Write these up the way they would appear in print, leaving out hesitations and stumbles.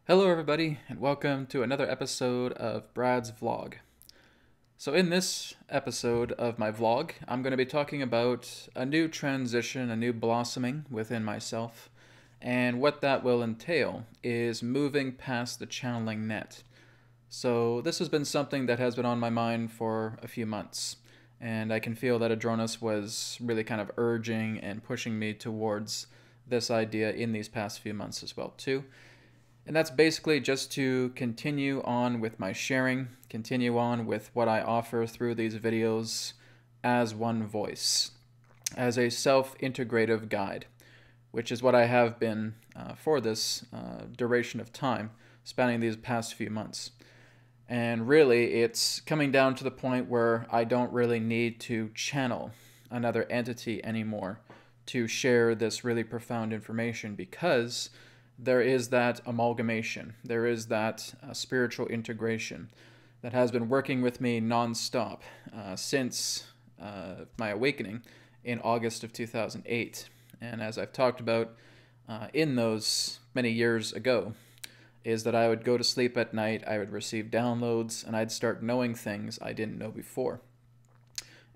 Hello everybody, and welcome to another episode of Brad's Vlog. So in this episode of my vlog, I'm going to be talking about a new transition, a new blossoming within myself, and what that will entail is moving past the channeling net. So this has been something that has been on my mind for a few months, and I can feel that Adronis was really kind of urging and pushing me towards this idea in these past few months as well too. And that's basically just to continue on with my sharing, continue on with what I offer through these videos as one voice, as a self-integrative guide, which is what I have been for this duration of time, spanning these past few months. And really, it's coming down to the point where I don't really need to channel another entity anymore to share this really profound information, because there is that amalgamation, there is that spiritual integration that has been working with me nonstop since my awakening in August of 2008. And as I've talked about in those many years ago, is that I would go to sleep at night, I would receive downloads, and I'd start knowing things I didn't know before.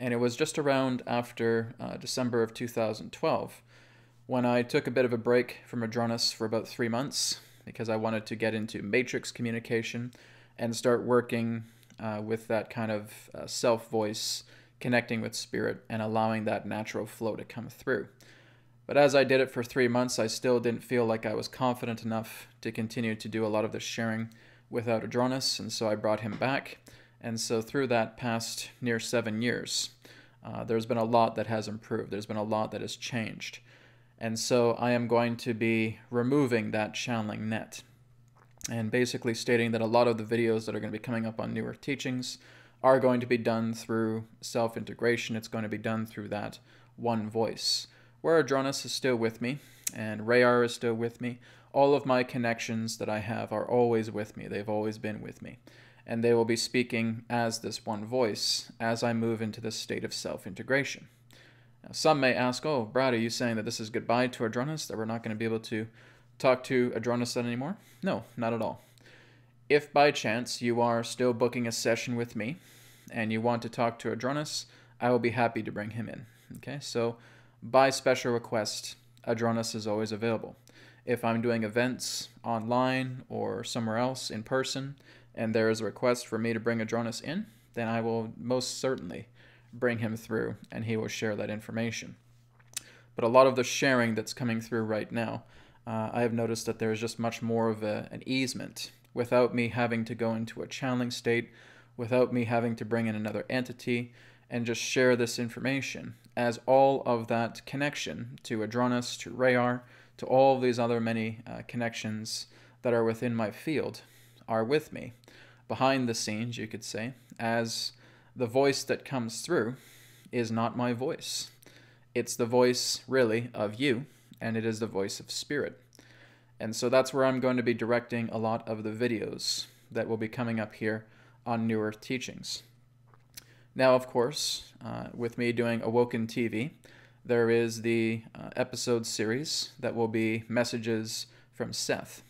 And it was just around after December of 2012 when I took a bit of a break from Adronis for about 3 months, because I wanted to get into matrix communication and start working with that kind of self-voice, connecting with spirit and allowing that natural flow to come through. But as I did it for 3 months, I still didn't feel like I was confident enough to continue to do a lot of the sharing without Adronis, and so I brought him back. And so through that past near 7 years, there's been a lot that has improved. There's been a lot that has changed. And so I am going to be removing that channeling net and basically stating that a lot of the videos that are going to be coming up on Newer Teachings are going to be done through self-integration. It's going to be done through that one voice, where Adronis is still with me and Rayar is still with me. All of my connections that I have are always with me. They've always been with me. And they will be speaking as this one voice as I move into this state of self-integration. Now, some may ask, oh, Brad, are you saying that this is goodbye to Adronis, that we're not going to be able to talk to Adronis anymore? No, not at all. If by chance you are still booking a session with me and you want to talk to Adronis, I will be happy to bring him in. Okay, so by special request, Adronis is always available. If I'm doing events online or somewhere else in person and there is a request for me to bring Adronis in, then I will most certainly bring him through and he will share that information. But a lot of the sharing that's coming through right now, I have noticed that there's just much more of an easement without me having to go into a channeling state, without me having to bring in another entity and just share this information, as all of that connection to Adronis, to Rayar, to all these other many connections that are within my field are with me, behind the scenes, you could say, as the voice that comes through is not my voice. It's the voice, really, of you, and it is the voice of spirit. And so that's where I'm going to be directing a lot of the videos that will be coming up here on Newer Teachings. Now, of course, with me doing Awoken TV, there is the episode series that will be messages from Seth.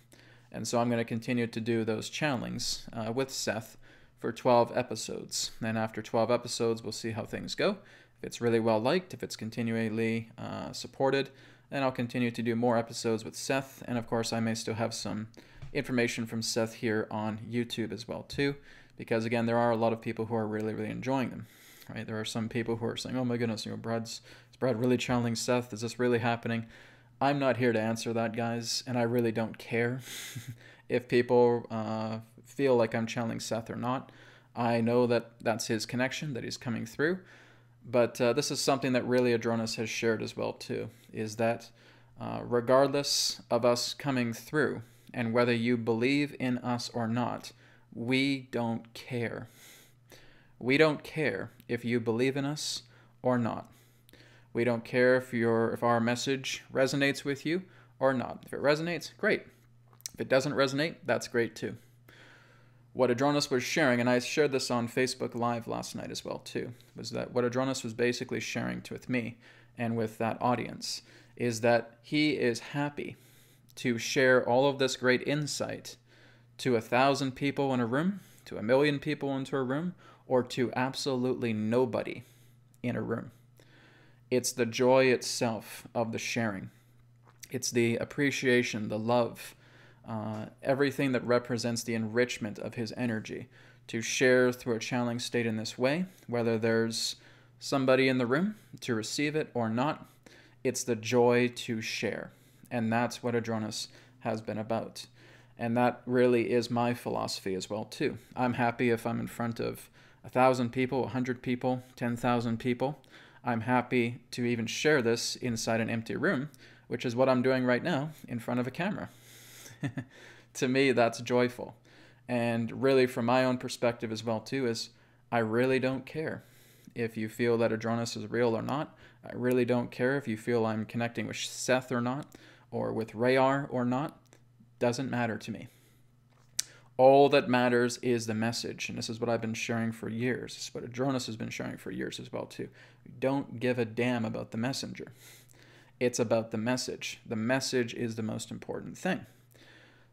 And so I'm going to continue to do those channelings with Seth for 12 episodes. And after 12 episodes, we'll see how things go. If it's really well liked, if it's continually supported, then I'll continue to do more episodes with Seth. And of course, I may still have some information from Seth here on YouTube as well too, because again, there are a lot of people who are really, really enjoying them. Right? There are some people who are saying, "Oh my goodness, is Brad really channeling Seth? Is this really happening?" I'm not here to answer that, guys, and I really don't care if people feel like I'm channeling Seth or not. I know that that's his connection, that he's coming through. But this is something that really Adronis has shared as well too, is that regardless of us coming through and whether you believe in us or not, we don't care. We don't care if you believe in us or not. We don't care if our message resonates with you or not. If it resonates, great. If it doesn't resonate, that's great too. What Adronis was sharing, and I shared this on Facebook Live last night as well too, was that what Adronis was basically sharing with me and with that audience is that he is happy to share all of this great insight to 1,000 people in a room, to 1,000,000 people into a room, or to absolutely nobody in a room. It's the joy itself of the sharing. It's the appreciation, the love, everything that represents the enrichment of his energy to share through a channeling state in this way, whether there's somebody in the room to receive it or not. It's the joy to share. And that's what Adronis has been about. And that really is my philosophy as well, too. I'm happy if I'm in front of 1,000 people, 100 people, 10,000 people. I'm happy to even share this inside an empty room, which is what I'm doing right now in front of a camera. To me, that's joyful. And really, from my own perspective as well, too, is I really don't care if you feel that Adronis is real or not. I really don't care if you feel I'm connecting with Seth or not, or with Rayar or not. Doesn't matter to me. All that matters is the message, and this is what I've been sharing for years. This is what Adronis has been sharing for years as well, too. Don't give a damn about the messenger. It's about the message. The message is the most important thing.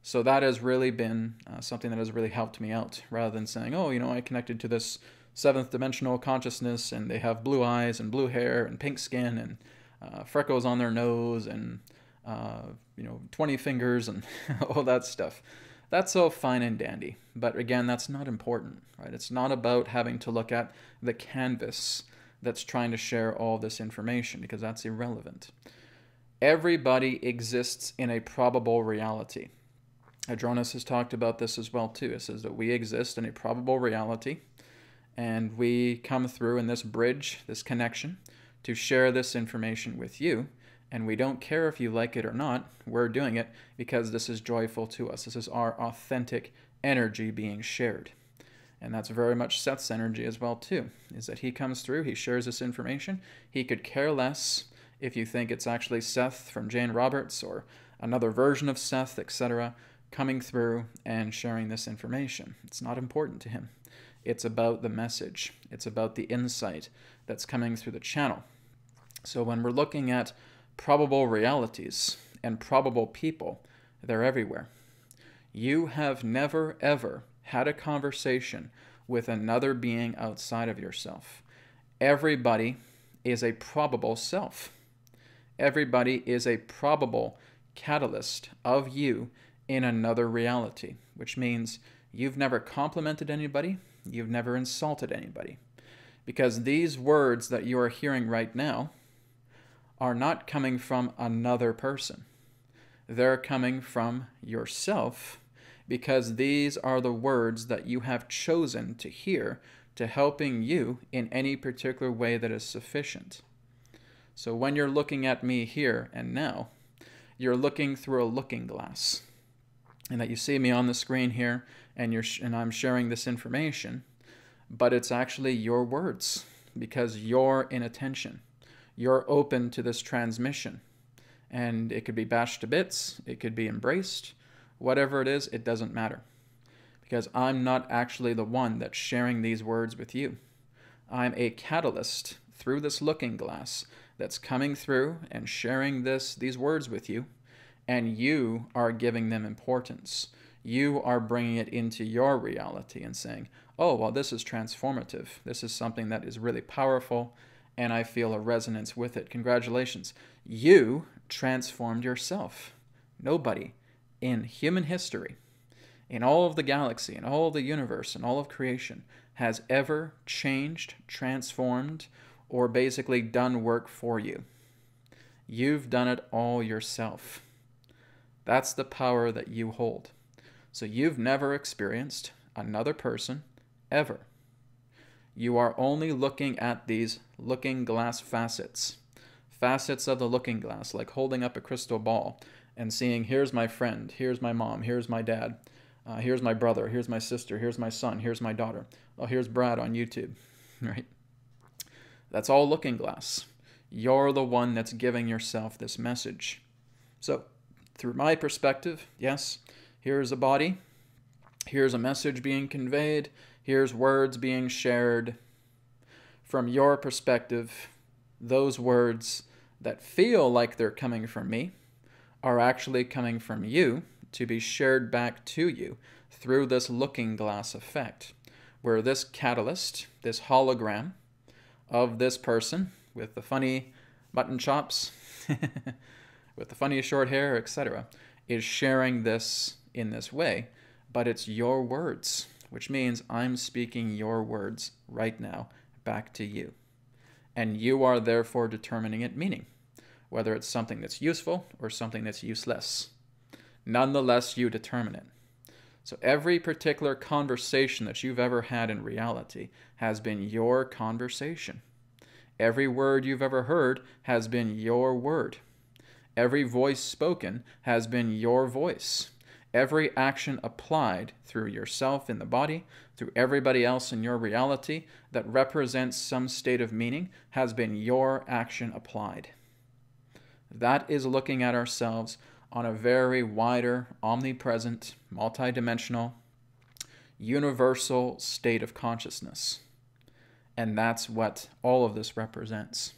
So that has really been something that has really helped me out, rather than saying, oh, I connected to this seventh dimensional consciousness and they have blue eyes and blue hair and pink skin and freckles on their nose and 20 fingers and all that stuff. That's all fine and dandy, but again, that's not important, right? It's not about having to look at the canvas that's trying to share all this information, because that's irrelevant. Everybody exists in a probable reality. Adronis has talked about this as well too. It says that we exist in a probable reality, and we come through in this bridge, this connection, to share this information with you. And we don't care if you like it or not. We're doing it because this is joyful to us. This is our authentic energy being shared. And that's very much Seth's energy as well too, is that he comes through, he shares this information. He could care less if you think it's actually Seth from Jane Roberts or another version of Seth, etc., coming through and sharing this information. It's not important to him. It's about the message. It's about the insight that's coming through the channel. So when we're looking at probable realities and probable people, they're everywhere. You have never, ever had a conversation with another being outside of yourself. Everybody is a probable self. Everybody is a probable catalyst of you in another reality, which means you've never complimented anybody, you've never insulted anybody. Because these words that you are hearing right now are not coming from another person. They're coming from yourself, because these are the words that you have chosen to hear to helping you in any particular way that is sufficient. So when you're looking at me here and now, you're looking through a looking glass. And that you see me on the screen here and I'm sharing this information, but it's actually your words, because you're in attention. You're open to this transmission, and it could be bashed to bits, it could be embraced, whatever it is, it doesn't matter, because I'm not actually the one that's sharing these words with you. I'm a catalyst through this looking glass that's coming through and sharing these words with you, and you are giving them importance. You are bringing it into your reality and saying, oh, well, this is transformative. This is something that is really powerful, and I feel a resonance with it. Congratulations. You transformed yourself. Nobody in human history, in all of the galaxy, in all of the universe, in all of creation, has ever changed, transformed, or basically done work for you. You've done it all yourself. That's the power that you hold. So you've never experienced another person ever. You are only looking at these looking glass facets of the looking glass, like holding up a crystal ball and seeing, here's my friend, here's my mom, here's my dad, here's my brother, here's my sister, here's my son, here's my daughter. Oh, here's Brad on YouTube, right? That's all looking glass. You're the one that's giving yourself this message. So, through my perspective, yes, here's a body, here's a message being conveyed, here's words being shared. From your perspective, those words that feel like they're coming from me are actually coming from you to be shared back to you through this looking glass effect, where this catalyst, this hologram of this person with the funny mutton chops, with the funny short hair, etc., is sharing this in this way, but it's your words, which means I'm speaking your words right now back to you. And you are therefore determining its meaning, whether it's something that's useful or something that's useless. Nonetheless, you determine it. So every particular conversation that you've ever had in reality has been your conversation. Every word you've ever heard has been your word. Every voice spoken has been your voice. Every action applied through yourself in the body, through everybody else in your reality that represents some state of meaning has been your action applied. That is looking at ourselves on a very wider, omnipresent, multidimensional, universal state of consciousness. And that's what all of this represents.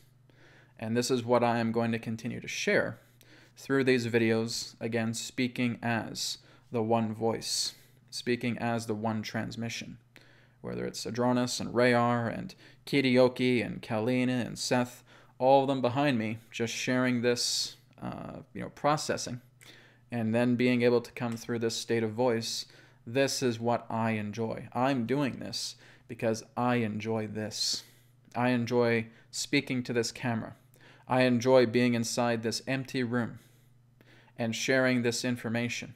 And this is what I am going to continue to share through these videos, again, speaking as the one voice, speaking as the one transmission, whether it's Adronis and Rayar and Kidioki and Kalina and Seth, all of them behind me, just sharing this, processing, and then being able to come through this state of voice. This is what I enjoy. I'm doing this because I enjoy this. I enjoy speaking to this camera. I enjoy being inside this empty room and sharing this information,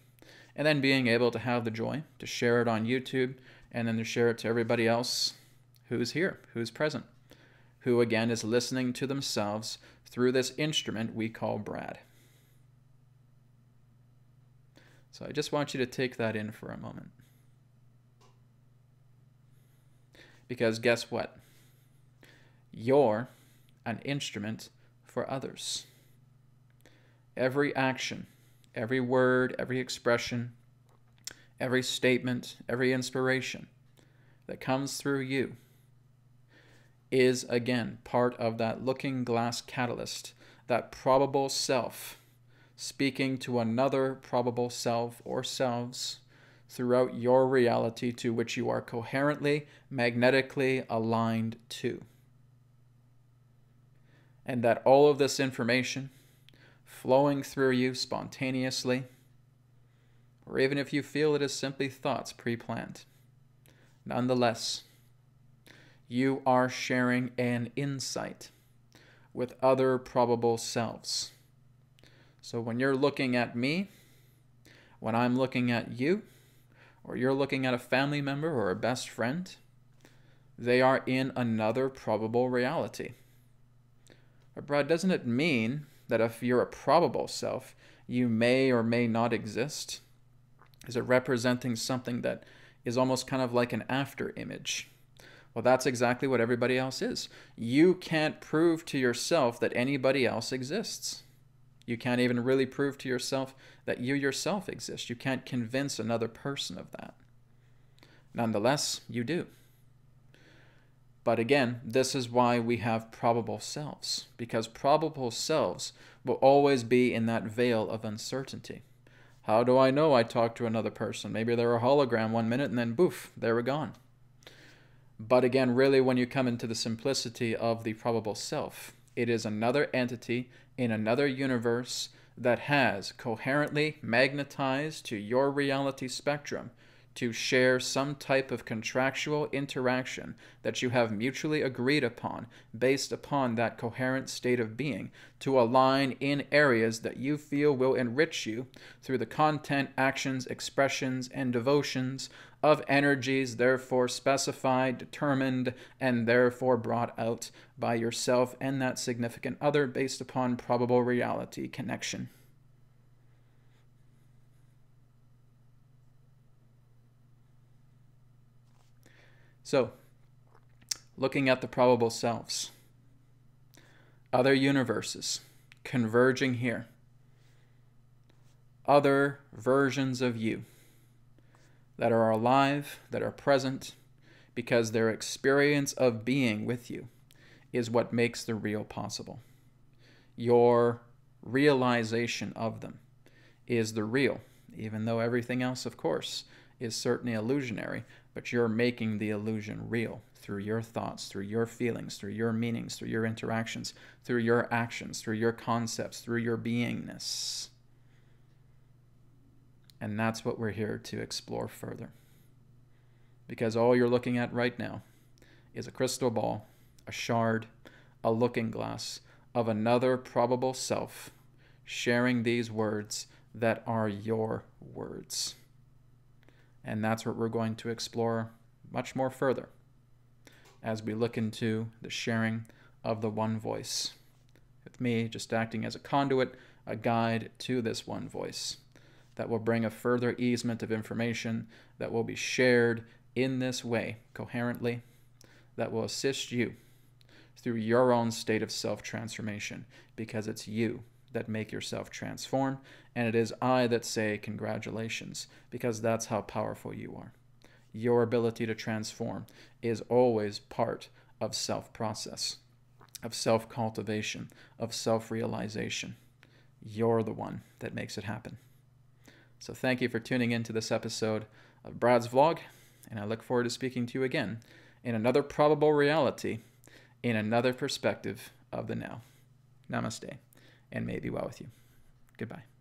and then being able to have the joy to share it on YouTube and then to share it to everybody else who's here, who's present, who again is listening to themselves through this instrument we call Brad. So I just want you to take that in for a moment. Because guess what? You're an instrument for others. Every action, every word, every expression, every statement, every inspiration that comes through you is, again, part of that looking glass catalyst, that probable self speaking to another probable self or selves throughout your reality to which you are coherently, magnetically aligned to. And that all of this information flowing through you spontaneously, or even if you feel it is simply thoughts pre-planned, nonetheless, you are sharing an insight with other probable selves. So when you're looking at me, when I'm looking at you, or you're looking at a family member or a best friend, they are in another probable reality. But Brad, doesn't it mean that if you're a probable self, you may or may not exist? Is it representing something that is almost kind of like an after image? Well, that's exactly what everybody else is. You can't prove to yourself that anybody else exists. You can't even really prove to yourself that you yourself exist. You can't convince another person of that. Nonetheless, you do. But again, this is why we have probable selves, because probable selves will always be in that veil of uncertainty. How do I know I talked to another person? Maybe they're a hologram one minute and then poof, they were gone. But again, really when you come into the simplicity of the probable self, it is another entity in another universe that has coherently magnetized to your reality spectrum to share some type of contractual interaction that you have mutually agreed upon based upon that coherent state of being to align in areas that you feel will enrich you through the content, actions, expressions, and devotions of energies therefore specified, determined, and therefore brought out by yourself and that significant other based upon probable reality connection. So, looking at the probable selves, other universes converging here, other versions of you that are alive, that are present, because their experience of being with you is what makes the real possible. Your realization of them is the real, even though everything else, of course, is certainly illusionary, but you're making the illusion real through your thoughts, through your feelings, through your meanings, through your interactions, through your actions, through your concepts, through your beingness. And that's what we're here to explore further. Because all you're looking at right now is a crystal ball, a shard, a looking glass of another probable self sharing these words that are your words. And that's what we're going to explore much more further as we look into the sharing of the one voice, with me just acting as a conduit, a guide to this one voice that will bring a further easement of information that will be shared in this way coherently, that will assist you through your own state of self-transformation, because it's you that make yourself transform, and it is I that say congratulations, because that's how powerful you are. Your ability to transform is always part of self-process, of self-cultivation, of self-realization. You're the one that makes it happen. So thank you for tuning in to this episode of Brad's Vlog, and I look forward to speaking to you again in another probable reality, in another perspective of the now. Namaste, and may it be well with you. Goodbye.